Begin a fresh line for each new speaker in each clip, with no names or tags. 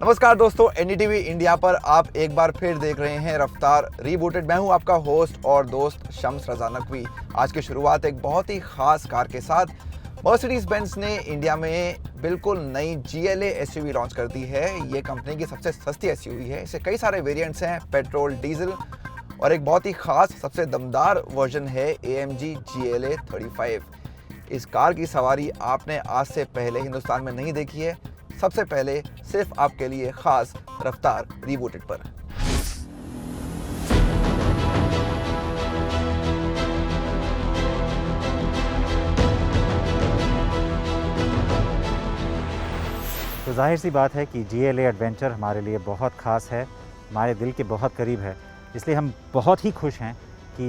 नमस्कार दोस्तों, NDTV India पर आप एक बार फिर देख रहे हैं रफ्तार रीबूटेड। मैं हूं आपका होस्ट और दोस्त शम्स रज़ा नकवी। आज की शुरुआत एक बहुत ही खास कार के साथ। मर्सिडीज बेंज ने इंडिया में बिल्कुल नई GLA SUV लॉन्च कर दी है। ये कंपनी की सबसे सस्ती SUV है। इससे कई सारे वेरिएंट्स हैं, पेट्रोल, डीजल, और एक बहुत ही खास सबसे दमदार वर्जन है AMG GLA 35। इस कार की सवारी आपने आज से पहले हिंदुस्तान में नहीं देखी है। सबसे पहले सिर्फ आपके लिए खास रफ्तार रीबूटेड पर।
तो जाहिर सी बात है कि GLA एडवेंचर हमारे लिए बहुत ख़ास है, हमारे दिल के बहुत करीब है। इसलिए हम बहुत ही खुश हैं कि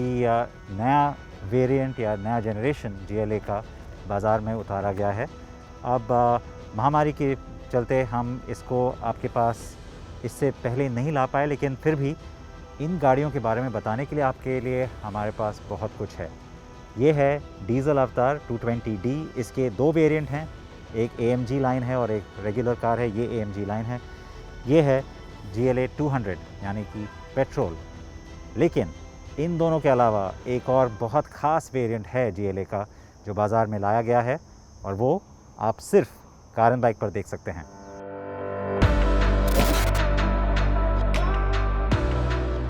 नया वेरिएंट या नया जनरेशन GLA का बाज़ार में उतारा गया है। अब महामारी के चलते हम इसको आपके पास इससे पहले नहीं ला पाए, लेकिन फिर भी इन गाड़ियों के बारे में बताने के लिए आपके लिए हमारे पास बहुत कुछ है। ये है डीज़ल अवतार 220D। इसके दो वेरिएंट हैं, एक AMG लाइन है और एक रेगुलर कार है। ये AMG लाइन है। ये है GLA 200 यानी कि पेट्रोल। लेकिन इन दोनों के अलावा एक और बहुत ख़ास वेरिएंट है GLA का जो बाज़ार में लाया गया है, और वो आप सिर्फ कार एंड बाइक पर देख सकते हैं।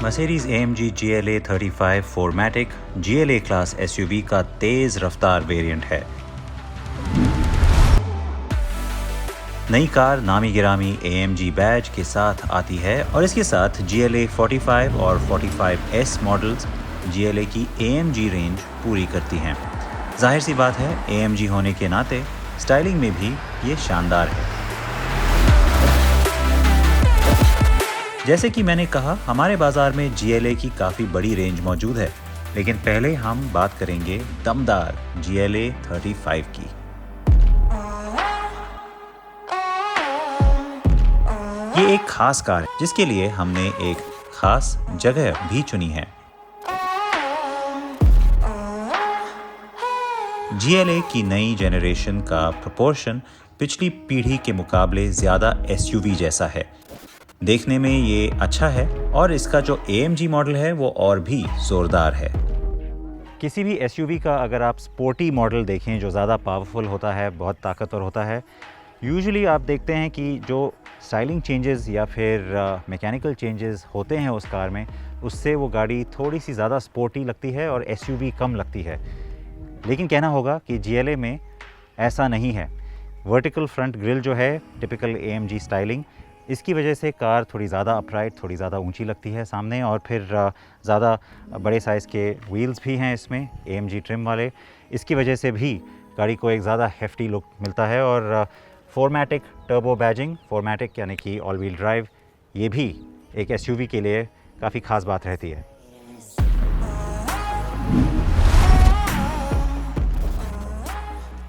Mercedes AMG GLA 35 4MATIC GLA class SUV का तेज़ रफ्तार वेरिएंट है। नई कार नामी गिरामी AMG बैज के साथ आती है और इसके साथ GLA 45 और 45S मॉडल्स GLA की AMG रेंज पूरी करती हैं। जाहिर सी बात है, AMG होने के नाते स्टाइलिंग में भी ये शानदार है। जैसे कि मैंने कहा, हमारे बाजार में GLA की काफ़ी बड़ी रेंज मौजूद है, लेकिन पहले हम बात करेंगे दमदार GLA 35 की। ये एक खास कार है जिसके लिए हमने एक खास जगह भी चुनी है। GLA की नई जनरेशन का प्रोपोर्शन पिछली पीढ़ी के मुकाबले ज़्यादा SUV जैसा है। देखने में ये अच्छा है, और इसका जो AMG मॉडल है वो और भी ज़ोरदार है। किसी भी SUV का अगर आप स्पोर्टी मॉडल देखें जो ज़्यादा पावरफुल होता है, बहुत ताकतवर होता है, यूजुअली आप देखते हैं कि जो स्टाइलिंग चेंजेस या फिर मैकेनिकल चेंजेस होते हैं उस कार में, उससे वो गाड़ी थोड़ी सी ज़्यादा स्पोर्टी लगती है और SUV कम लगती है। लेकिन कहना होगा कि GLA में ऐसा नहीं है। वर्टिकल फ्रंट ग्रिल जो है, टिपिकल AMG स्टाइलिंग, इसकी वजह से कार थोड़ी ज़्यादा अपराइट, थोड़ी ज़्यादा ऊंची लगती है सामने, और फिर ज़्यादा बड़े साइज़ के व्हील्स भी हैं इसमें AMG ट्रिम वाले। इसकी वजह से भी गाड़ी को एक ज़्यादा हेफ्टी लुक मिलता है। और 4MATIC टर्बो बैजिंग, 4MATIC यानी कि ऑल व्हील ड्राइव, ये भी एक SUV के लिए काफ़ी ख़ास बात रहती है।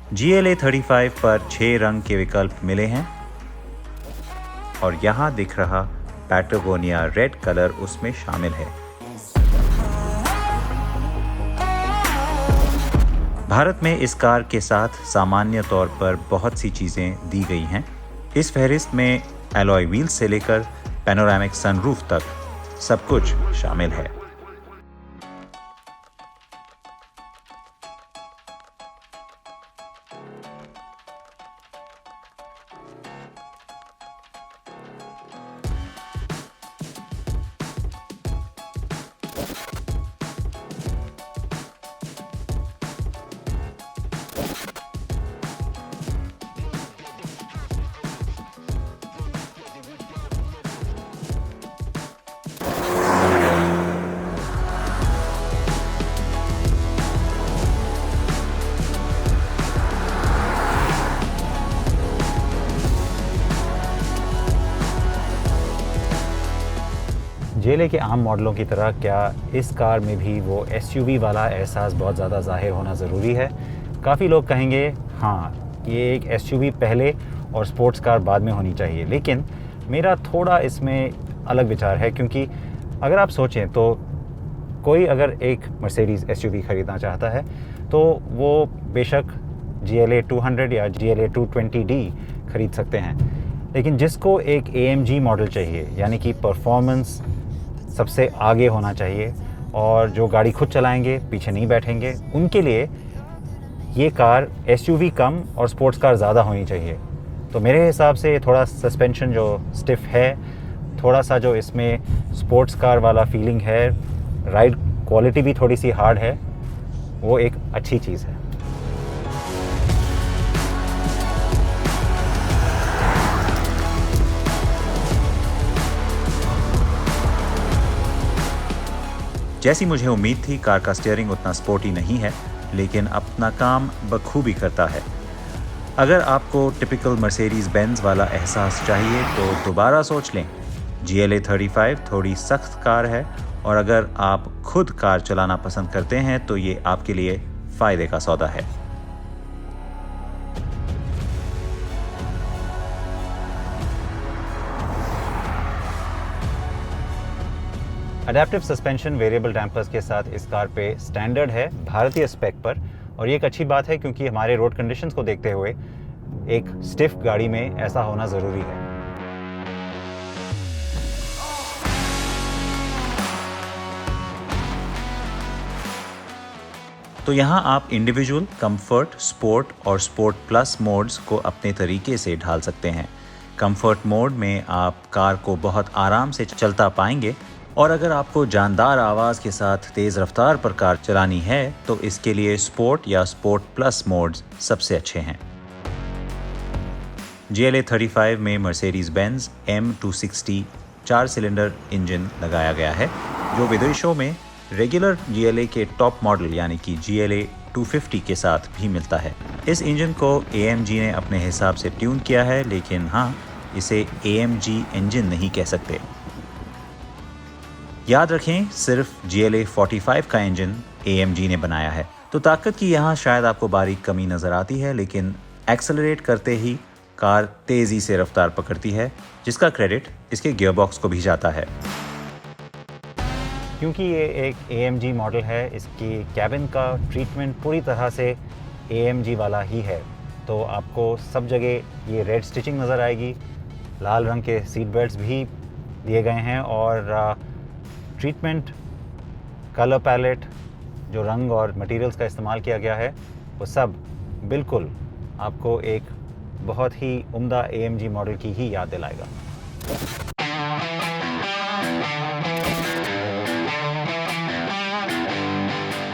GLA 35 पर 6 रंग के विकल्प मिले हैं, और यहाँ दिख रहा पैटागोनिया रेड कलर उसमें शामिल है। भारत में इस कार के साथ सामान्य तौर पर बहुत सी चीज़ें दी गई हैं। इस फहरिस्त में एलॉय व्हील्स से लेकर पैनोरामिक सनरूफ तक सब कुछ शामिल है। GLA के आम मॉडलों की तरह क्या इस कार में भी वो SUV वाला एहसास बहुत ज़्यादा ज़ाहिर होना ज़रूरी है? काफ़ी लोग कहेंगे हाँ, ये एक SUV पहले और स्पोर्ट्स कार बाद में होनी चाहिए, लेकिन मेरा थोड़ा इसमें अलग विचार है। क्योंकि अगर आप सोचें तो कोई अगर एक मर्सिडीज़ SUV ख़रीदना चाहता है तो वो बेशक GLA 200 या GLA 220D ख़रीद सकते हैं, लेकिन जिसको एक AMG मॉडल चाहिए, यानी कि परफॉर्मेंस सबसे आगे होना चाहिए और जो गाड़ी खुद चलाएंगे, पीछे नहीं बैठेंगे, उनके लिए ये कार SUV कम और स्पोर्ट्स कार ज़्यादा होनी चाहिए। तो मेरे हिसाब से थोड़ा सस्पेंशन जो स्टिफ है, थोड़ा सा जो इसमें स्पोर्ट्स कार वाला फीलिंग है, राइड क्वालिटी भी थोड़ी सी हार्ड है, वो एक अच्छी चीज़ है। जैसी मुझे उम्मीद थी, कार का स्टीयरिंग उतना स्पोर्टी नहीं है, लेकिन अपना काम बखूबी करता है। अगर आपको टिपिकल मर्सिडीज बेंज वाला एहसास चाहिए तो दोबारा सोच लें। GLA 35 थोड़ी सख्त कार है और अगर आप खुद कार चलाना पसंद करते हैं तो ये आपके लिए फ़ायदे का सौदा है। अडेप्टिव सस्पेंशन वेरिएबल डैम्पर्स के साथ इस कार पे स्टैंडर्ड है भारतीय स्पेक पर, और ये एक अच्छी बात है क्योंकि हमारे रोड कंडीशंस को देखते हुए एक स्टिफ गाड़ी में ऐसा होना ज़रूरी है। तो यहाँ आप इंडिविजुअल, कंफर्ट, स्पोर्ट और स्पोर्ट प्लस मोड्स को अपने तरीके से ढाल सकते हैं। कंफर्ट मोड में आप कार को बहुत आराम से चलता पाएंगे, और अगर आपको जानदार आवाज़ के साथ तेज़ रफ्तार पर कार चलानी है तो इसके लिए स्पोर्ट या स्पोर्ट प्लस मोड्स सबसे अच्छे हैं। GLA 35 में Mercedes Benz M260 4 cylinder engine लगाया गया है, जो विदेशों में रेगुलर GLA के टॉप मॉडल यानी कि GLA 250 के साथ भी मिलता है। इस इंजन को AMG ने अपने हिसाब से ट्यून किया है, लेकिन हाँ, इसे AMG इंजन नहीं कह सकते। याद रखें, सिर्फ GLA 45 का इंजन AMG ने बनाया है। तो ताकत की यहाँ शायद आपको बारीक कमी नज़र आती है, लेकिन एक्सेलरेट करते ही कार तेज़ी से रफ्तार पकड़ती है, जिसका क्रेडिट इसके गियरबॉक्स को भी जाता है। क्योंकि ये एक AMG मॉडल है, इसकी कैबिन का ट्रीटमेंट पूरी तरह से AMG वाला ही है, तो आपको सब जगह ये रेड स्टिचिंग नज़र आएगी। लाल रंग के सीट बेल्ट्स भी दिए गए हैं, और ट्रीटमेंट, कलर पैलेट, जो रंग और मटेरियल्स का इस्तेमाल किया गया है, वो सब बिल्कुल आपको एक बहुत ही उम्दा AMG मॉडल की ही याद दिलाएगा।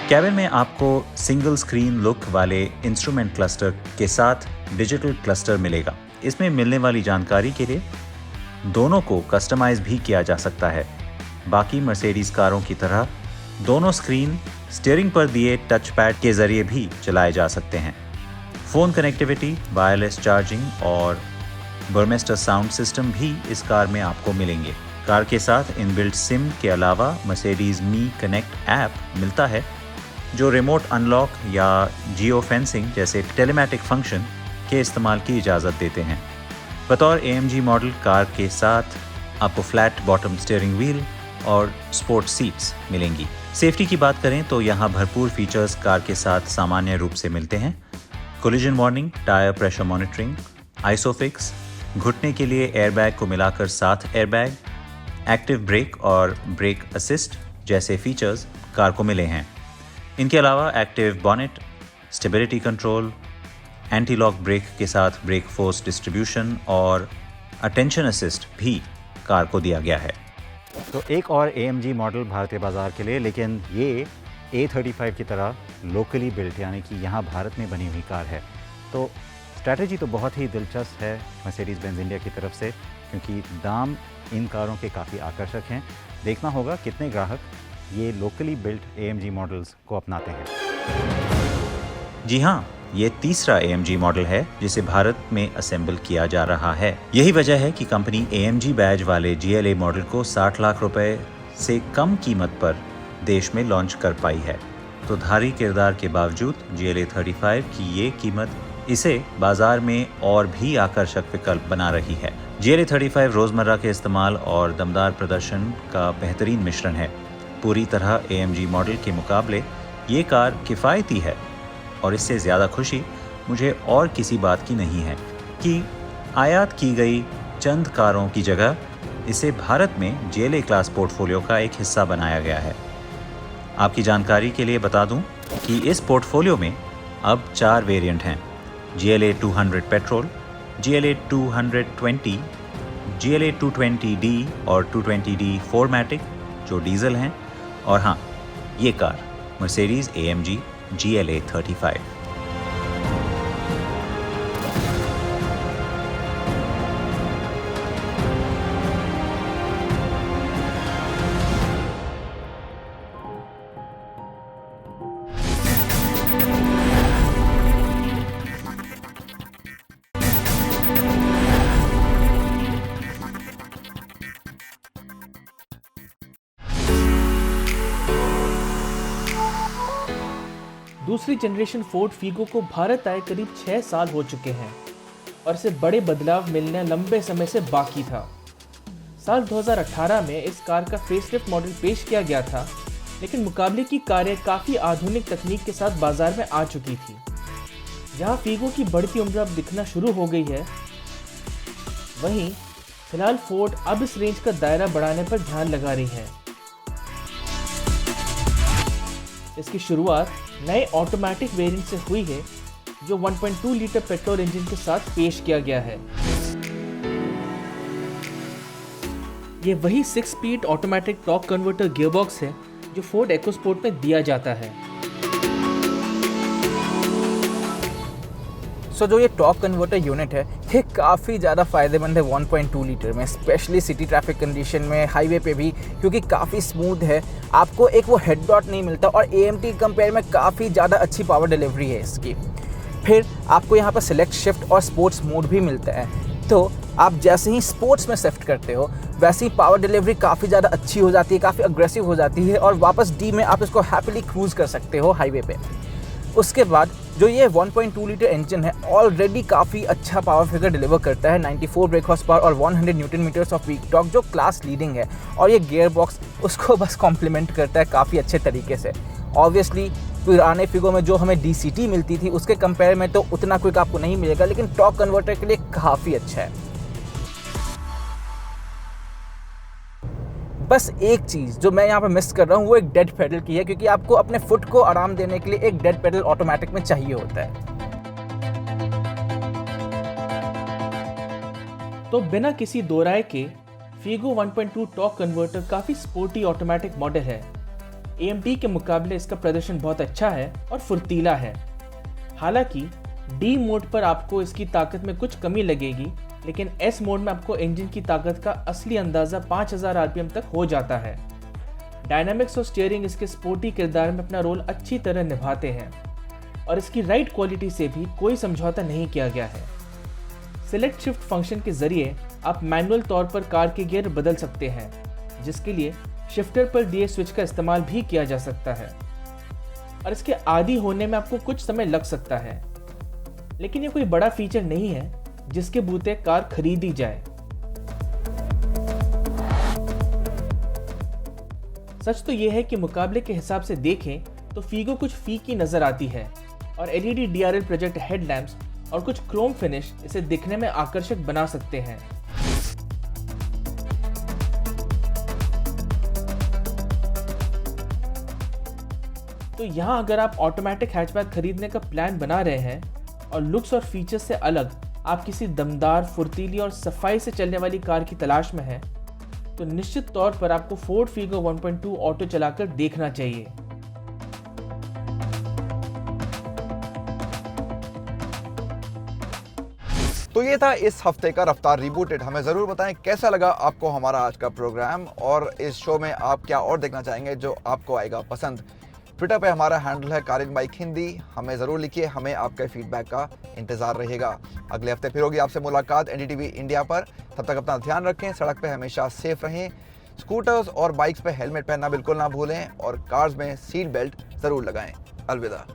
कैबिन में आपको सिंगल स्क्रीन लुक वाले इंस्ट्रूमेंट क्लस्टर के साथ डिजिटल क्लस्टर मिलेगा। इसमें मिलने वाली जानकारी के लिए दोनों को कस्टमाइज भी किया जा सकता है। बाकी मर्सिडीज कारों की तरह दोनों स्क्रीन स्टीयरिंग पर दिए टच पैड के जरिए भी चलाए जा सकते हैं। फ़ोन कनेक्टिविटी, वायरलेस चार्जिंग और बर्मेस्टर साउंड सिस्टम भी इस कार में आपको मिलेंगे। कार के साथ इनबिल्ट सिम के अलावा मर्सिडीज मी कनेक्ट ऐप मिलता है, जो रिमोट अनलॉक या जियो फेंसिंग जैसे टेलीमैटिक फंक्शन के इस्तेमाल की इजाज़त देते हैं। बतौर AMG मॉडल, कार के साथ आपको फ्लैट बॉटम स्टीयरिंग व्हील और स्पोर्ट सीट्स मिलेंगी। सेफ्टी की बात करें तो यहाँ भरपूर फीचर्स कार के साथ सामान्य रूप से मिलते हैं। Collision warning, tyre pressure monitoring, Isofix, घुटने के लिए एयरबैग को मिलाकर 7 एयरबैग, एक्टिव ब्रेक और ब्रेक असिस्ट जैसे फीचर्स कार को मिले हैं। इनके अलावा active bonnet, stability control, anti lock brake के साथ ब्रेक फोर्स डिस्ट्रीब्यूशन और अटेंशन असिस्ट भी कार को दिया गया है। तो एक और AMG मॉडल भारतीय बाज़ार के लिए, लेकिन ये A35 की तरह लोकली बिल्ट यानी कि यहाँ भारत में बनी हुई कार है। तो स्ट्रैटेजी तो बहुत ही दिलचस्प है मर्सिडीज बेंज इंडिया की तरफ से, क्योंकि दाम इन कारों के काफ़ी आकर्षक हैं। देखना होगा कितने ग्राहक ये लोकली बिल्ट AMG मॉडल्स को अपनाते हैं। जी हाँ, ये तीसरा AMG मॉडल है जिसे भारत में असेंबल किया जा रहा है। यही वजह है कि कंपनी AMG बैज वाले GLA मॉडल को 60 लाख रुपए से कम कीमत पर देश में लॉन्च कर पाई है। तो धारी किरदार के बावजूद GLA 35 की ये कीमत इसे बाजार में और भी आकर्षक विकल्प बना रही है। GLA 35 रोज़मर्रा के इस्तेमाल और दमदार प्रदर्शन का बेहतरीन मिश्रण है। पूरी तरह AMG मॉडल के मुकाबले ये कार किफ़ायती है, और इससे ज़्यादा खुशी मुझे और किसी बात की नहीं है कि आयात की गई चंद कारों की जगह इसे भारत में GLA क्लास पोर्टफोलियो का एक हिस्सा बनाया गया है। आपकी जानकारी के लिए बता दूं कि इस पोर्टफोलियो में अब 4 वेरिएंट हैं: GLA 200 petrol, GLA 220, GLA 220D और 220D 4MATIC जो डीजल हैं, और हाँ, ये कार मर्सिडीज AMG GLA 35।
दूसरी जनरेशन फोर्ड फीगो को भारत आए करीब 6 साल हो चुके हैं और इसे बड़े बदलाव मिलने लंबे समय से बाकी था। साल 2018 में इस कार का फेसलिफ्ट मॉडल पेश किया गया था, लेकिन मुकाबले की कारें काफ़ी आधुनिक तकनीक के साथ बाजार में आ चुकी थी। जहां फीगो की बढ़ती उम्र अब दिखना शुरू हो गई है, वहीं फिलहाल फोर्ड अब इस रेंज का दायरा बढ़ाने पर ध्यान लगा रही है। इसकी शुरुआत नए ऑटोमेटिक वेरिएंट से हुई है, जो 1.2 लीटर पेट्रोल इंजन के साथ पेश किया गया है। ये वही 6 speed automatic torque converter gearbox है जो फोर्ड EcoSport में दिया जाता है।
जो ये टॉर्क कन्वर्टर यूनिट है, ये काफ़ी ज़्यादा फ़ायदेमंद है 1.2 लीटर में, स्पेशली सिटी ट्रैफिक कंडीशन में, हाईवे पे भी, क्योंकि काफ़ी स्मूथ है। आपको एक वो हेड डॉट नहीं मिलता और AMT कंपेयर में काफ़ी ज़्यादा अच्छी पावर डिलीवरी है इसकी। फिर आपको यहाँ पर सिलेक्ट, शिफ्ट और स्पोर्ट्स मोड भी मिलता है। तो आप जैसे ही स्पोर्ट्स में शिफ्ट करते हो, वैसे ही पावर डिलीवरी काफ़ी ज़्यादा अच्छी हो जाती है, काफ़ी अग्रेसिव हो जाती है, और वापस D में आप इसको हैप्पीली क्रूज़ कर सकते हो हाईवे पे। उसके बाद जो ये 1.2 लीटर इंजन है, ऑलरेडी काफ़ी अच्छा पावर फिगर डिलीवर करता है, 94 ब्रेक हॉर्स पावर और 100 newton metres of week torque, जो क्लास लीडिंग है। और ये गियर बॉक्स उसको बस कॉम्प्लीमेंट करता है काफ़ी अच्छे तरीके से। ऑब्वियसली पुराने फिगो में जो हमें DCT मिलती थी, उसके कंपेयर में तो उतना क्विक आपको नहीं मिलेगा, लेकिन टॉर्क कन्वर्टर के लिए काफ़ी अच्छा है। बस एक चीज़ जो मैं यहाँ पर मिस कर रहा हूँ, वो एक डेड पेडल की है, क्योंकि आपको अपने फुट को आराम देने के लिए एक डेड पेडल ऑटोमेटिक में चाहिए होता है।
तो बिना किसी दो राय के फीगो 1.2 टॉर्क कन्वर्टर काफ़ी स्पोर्टी ऑटोमेटिक मॉडल है। AMT के मुकाबले इसका प्रदर्शन बहुत अच्छा है और फुर्तीला है। हालांकि D मोड पर आपको इसकी ताकत में कुछ कमी लगेगी, लेकिन S मोड में आपको इंजन की ताकत का असली अंदाज़ा 5000 RPM तक हो जाता है। डायनामिक्स और स्टीयरिंग इसके स्पोर्टी किरदार में अपना रोल अच्छी तरह निभाते हैं और इसकी राइड क्वालिटी से भी कोई समझौता नहीं किया गया है। सिलेक्ट शिफ्ट फंक्शन के जरिए आप मैनुअल तौर पर कार के गियर बदल सकते हैं, जिसके लिए शिफ्टर पर दिए स्विच का इस्तेमाल भी किया जा सकता है, और इसके आदी होने में आपको कुछ समय लग सकता है, लेकिन ये कोई बड़ा फीचर नहीं है जिसके बूते कार खरीदी जाए। सच तो यह है कि मुकाबले के हिसाब से देखें तो फीगो कुछ फीकी नजर आती है, और LED DRL प्रोजेक्ट हेडलैम्प्स और कुछ क्रोम फिनिश इसे दिखने में आकर्षक बना सकते हैं। तो यहाँ अगर आप ऑटोमेटिक हैचबैक खरीदने का प्लान बना रहे हैं और लुक्स और फीचर्स से अलग आप किसी दमदार, फुर्तीली और सफाई से चलने वाली कार की तलाश में हैं, तो निश्चित तौर पर आपको फोर्ड फीगो 1.2 ऑटो चलाकर देखना चाहिए।
तो ये था इस हफ्ते का रफ्तार रिबूटेड। हमें ज़रूर बताएं कैसा लगा आपको हमारा आज का प्रोग्राम, और इस शो में आप क्या और देखना चाहेंगे जो आपको आएगा पसंद। ट्विटर पे हमारा हैंडल है कारिन बाइक हिंदी। हमें ज़रूर लिखिए, हमें आपके फीडबैक का इंतज़ार रहेगा। अगले हफ्ते फिर होगी आपसे मुलाकात NDTV इंडिया पर। तब तक अपना ध्यान रखें, सड़क पे हमेशा सेफ रहें, स्कूटर्स और बाइक्स पे हेलमेट पहनना बिल्कुल ना भूलें, और कार्स में सीट बेल्ट ज़रूर लगाएं। अलविदा।